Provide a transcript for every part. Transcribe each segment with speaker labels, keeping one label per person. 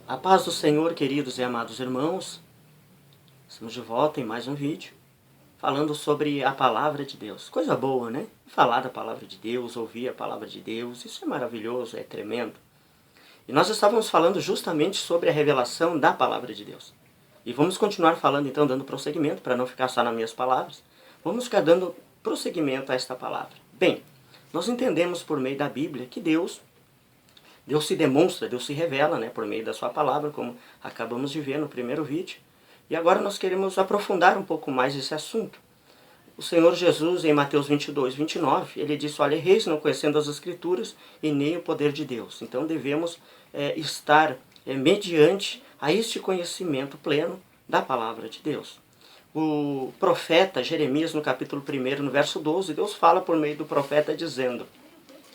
Speaker 1: A paz do Senhor, queridos e amados irmãos. Estamos de volta em mais um vídeo, falando sobre a Palavra de Deus. Coisa boa, né? Falar da Palavra de Deus, ouvir a Palavra de Deus, isso é maravilhoso, é tremendo. E nós estávamos falando justamente sobre a revelação da Palavra de Deus. E vamos continuar falando então, dando prosseguimento, para não ficar só nas minhas palavras. Vamos ficar dando prosseguimento a esta palavra. Bem, nós entendemos por meio da Bíblia que Deus se demonstra, Deus se revela, né, por meio da sua palavra, como acabamos de ver no primeiro vídeo. E agora nós queremos aprofundar um pouco mais esse assunto. O Senhor Jesus, em Mateus 22, 29, ele disse: olha, reis não conhecendo as Escrituras e nem o poder de Deus. Então devemos estar mediante a este conhecimento pleno da palavra de Deus. O profeta Jeremias, no capítulo 1, no verso 12, Deus fala por meio do profeta dizendo: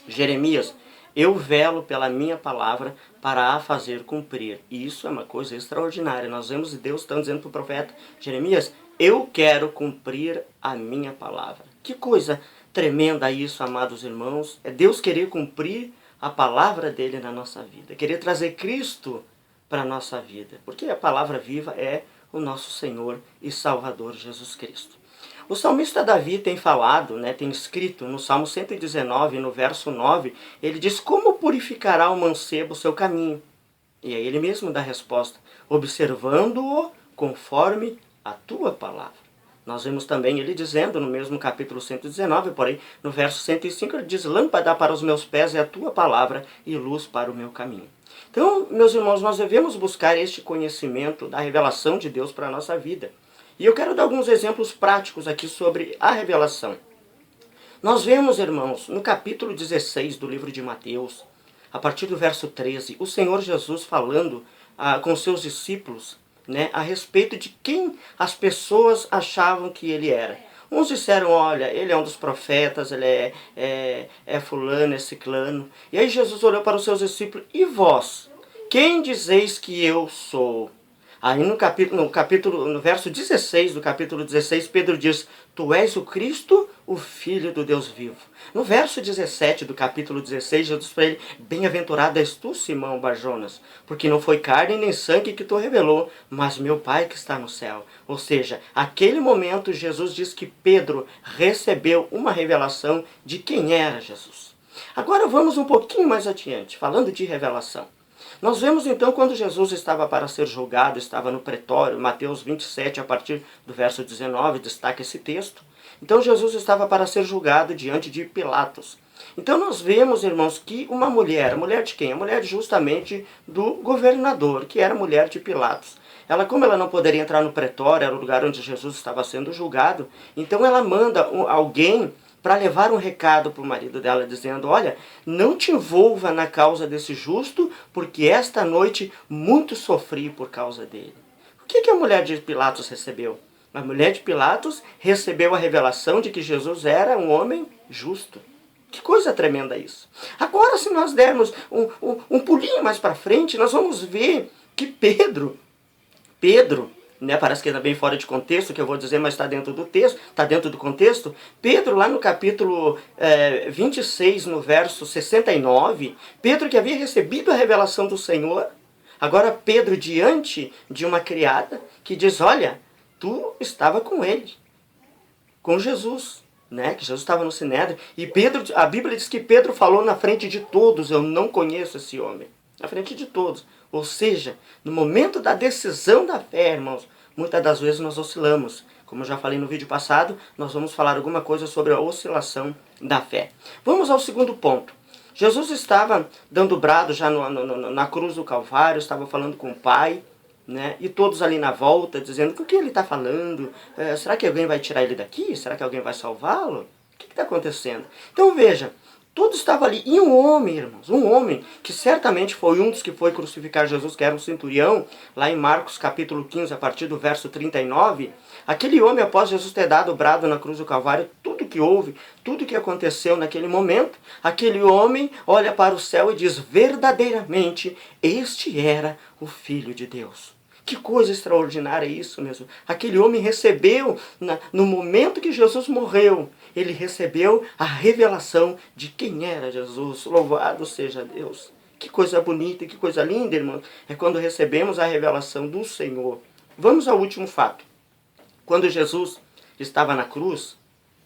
Speaker 1: Jeremias, eu velo pela minha palavra para a fazer cumprir. E isso é uma coisa extraordinária. Nós vemos Deus estando dizendo para o profeta Jeremias: eu quero cumprir a minha palavra. Que coisa tremenda isso, amados irmãos. É Deus querer cumprir a palavra dele na nossa vida. Querer trazer Cristo para a nossa vida. Porque a palavra viva é o nosso Senhor e Salvador Jesus Cristo. O salmista Davi tem falado, tem escrito no Salmo 119, no verso 9, ele diz: como purificará o mancebo o seu caminho? E aí ele mesmo dá a resposta: observando-o conforme a tua palavra. Nós vemos também ele dizendo, no mesmo capítulo 119, porém, no verso 105, ele diz: lâmpada para os meus pés é a tua palavra e luz para o meu caminho. Então, meus irmãos, nós devemos buscar este conhecimento da revelação de Deus para a nossa vida. E eu quero dar alguns exemplos práticos aqui sobre a revelação. Nós vemos, irmãos, no capítulo 16 do livro de Mateus, a partir do verso 13, o Senhor Jesus falando com seus discípulos, a respeito de quem as pessoas achavam que ele era. Uns disseram: olha, ele é um dos profetas, ele é fulano, é ciclano. E aí Jesus olhou para os seus discípulos: e vós, quem dizeis que eu sou? Aí no verso 16 do capítulo 16, Pedro diz: tu és o Cristo, o Filho do Deus vivo. No verso 17 do capítulo 16, Jesus diz para ele: bem-aventurado és tu, Simão Barjonas, porque não foi carne nem sangue que tu revelou, mas meu Pai que está no céu. Ou seja, aquele momento Jesus diz que Pedro recebeu uma revelação de quem era Jesus. Agora vamos um pouquinho mais adiante, falando de revelação. Nós vemos então quando Jesus estava para ser julgado, estava no pretório, Mateus 27, a partir do verso 19, destaca esse texto. Então Jesus estava para ser julgado diante de Pilatos. Então nós vemos, irmãos, que uma mulher de quem? A mulher justamente do governador, que era mulher de Pilatos. Ela, como ela não poderia entrar no pretório, era o lugar onde Jesus estava sendo julgado, então ela manda alguém para levar um recado para o marido dela, dizendo: olha, não te envolva na causa desse justo, porque esta noite muito sofri por causa dele. O que a mulher de Pilatos recebeu? A mulher de Pilatos recebeu a revelação de que Jesus era um homem justo. Que coisa tremenda isso. Agora, se nós dermos um pulinho mais para frente, nós vamos ver que Pedro, parece que está bem fora de contexto, que eu vou dizer, mas está dentro do texto, está dentro do contexto. Pedro, lá no capítulo 26, no verso 69, Pedro, que havia recebido a revelação do Senhor, agora Pedro diante de uma criada que diz: olha, tu estava com ele, com Jesus, que Jesus estava no Sinédrio, e Pedro, a Bíblia diz que Pedro falou na frente de todos: eu não conheço esse homem. Na frente de todos. Ou seja, no momento da decisão da fé, irmãos, muitas das vezes nós oscilamos. Como eu já falei no vídeo passado, nós vamos falar alguma coisa sobre a oscilação da fé. Vamos ao segundo ponto. Jesus estava dando brado já na cruz do Calvário, estava falando com o Pai, e todos ali na volta, dizendo: o que ele está falando? Será que alguém vai tirar ele daqui? Será que alguém vai salvá-lo? O que está acontecendo? Então veja, tudo estava ali. E um homem, irmãos, um homem que certamente foi um dos que foi crucificar Jesus, que era um centurião, lá em Marcos capítulo 15, a partir do verso 39, aquele homem, após Jesus ter dado o brado na cruz do Calvário, tudo que houve, tudo que aconteceu naquele momento, aquele homem olha para o céu e diz: verdadeiramente, este era o Filho de Deus. Que coisa extraordinária isso mesmo. Aquele homem recebeu, no momento que Jesus morreu, ele recebeu a revelação de quem era Jesus. Louvado seja Deus. Que coisa bonita e que coisa linda, irmãos, é quando recebemos a revelação do Senhor. Vamos ao último fato. Quando Jesus estava na cruz,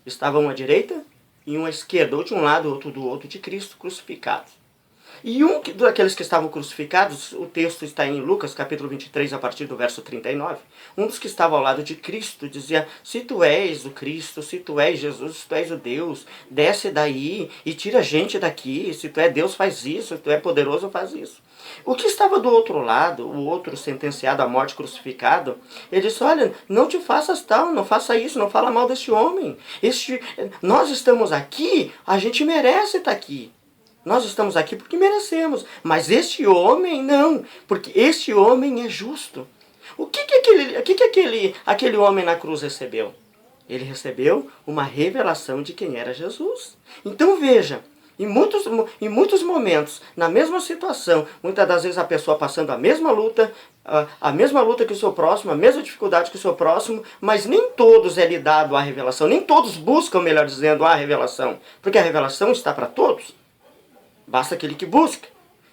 Speaker 1: estava um à direita e um à esquerda, ou de um lado, outro do outro, de Cristo crucificado. E um daqueles que estavam crucificados, o texto está em Lucas, capítulo 23, a partir do verso 39. Um dos que estava ao lado de Cristo dizia: se tu és o Cristo, se tu és Jesus, se tu és o Deus, desce daí e tira a gente daqui. Se tu é Deus, faz isso. Se tu é poderoso, faz isso. O que estava do outro lado, o outro sentenciado à morte, crucificado, ele disse: olha, não te faças tal, não faça isso, não fala mal deste homem. Nós estamos aqui, a gente merece estar aqui. Nós estamos aqui porque merecemos, mas este homem não, porque este homem é justo. O que aquele homem na cruz recebeu? Ele recebeu uma revelação de quem era Jesus. Então veja, em muitos momentos, na mesma situação, muitas das vezes a pessoa passando a mesma luta que o seu próximo, a mesma dificuldade que o seu próximo, mas nem todos é lhe dado a revelação, nem todos buscam, melhor dizendo, a revelação, porque a revelação está para todos. Basta aquele que busca.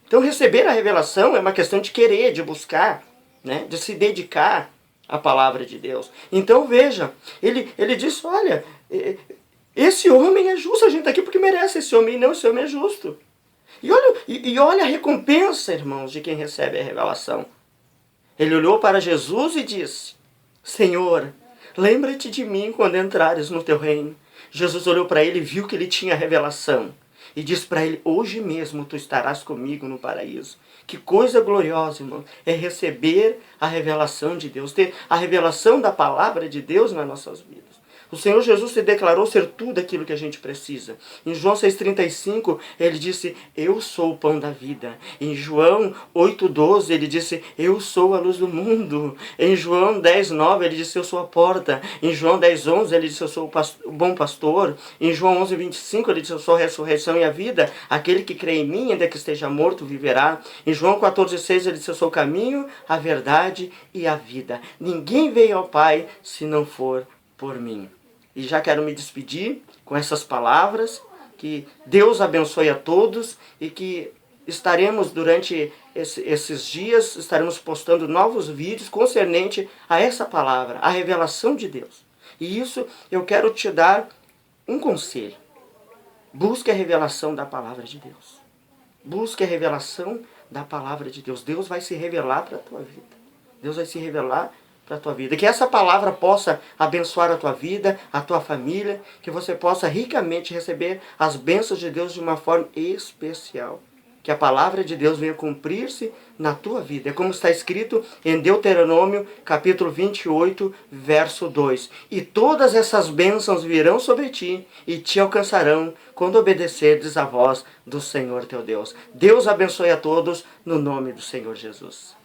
Speaker 1: Então receber a revelação é uma questão de querer, de buscar, né? De se dedicar à palavra de Deus. Então veja, ele disse: olha, esse homem é justo, a gente está aqui porque merece esse homem, não, esse homem é justo. E olha a recompensa, irmãos, de quem recebe a revelação. Ele olhou para Jesus e disse: Senhor, lembra-te de mim quando entrares no teu reino. Jesus olhou para ele e viu que ele tinha a revelação. E disse para ele: hoje mesmo tu estarás comigo no paraíso. Que coisa gloriosa, irmão, é receber a revelação de Deus, ter a revelação da palavra de Deus nas nossas vidas. O Senhor Jesus se declarou ser tudo aquilo que a gente precisa. Em João 6,35, ele disse: eu sou o pão da vida. Em João 8,12, ele disse: eu sou a luz do mundo. Em João 10,9, ele disse: eu sou a porta. Em João 10,11, ele disse: eu sou o bom pastor. Em João 11,25, ele disse: eu sou a ressurreição e a vida. Aquele que crê em mim, ainda que esteja morto, viverá. Em João 14,6, ele disse: eu sou o caminho, a verdade e a vida. Ninguém veio ao Pai se não for por mim. E já quero me despedir com essas palavras, que Deus abençoe a todos e que estaremos durante esses dias, estaremos postando novos vídeos concernente a essa palavra, a revelação de Deus. E isso eu quero te dar um conselho. Busque a revelação da palavra de Deus. Busque a revelação da palavra de Deus. Deus vai se revelar para a tua vida. Deus vai se revelar para a tua vida. Que essa palavra possa abençoar a tua vida, a tua família, que você possa ricamente receber as bênçãos de Deus de uma forma especial. Que a palavra de Deus venha cumprir-se na tua vida. É como está escrito em Deuteronômio, capítulo 28, verso 2. E todas essas bênçãos virão sobre ti e te alcançarão quando obedeceres à voz do Senhor teu Deus. Deus abençoe a todos no nome do Senhor Jesus.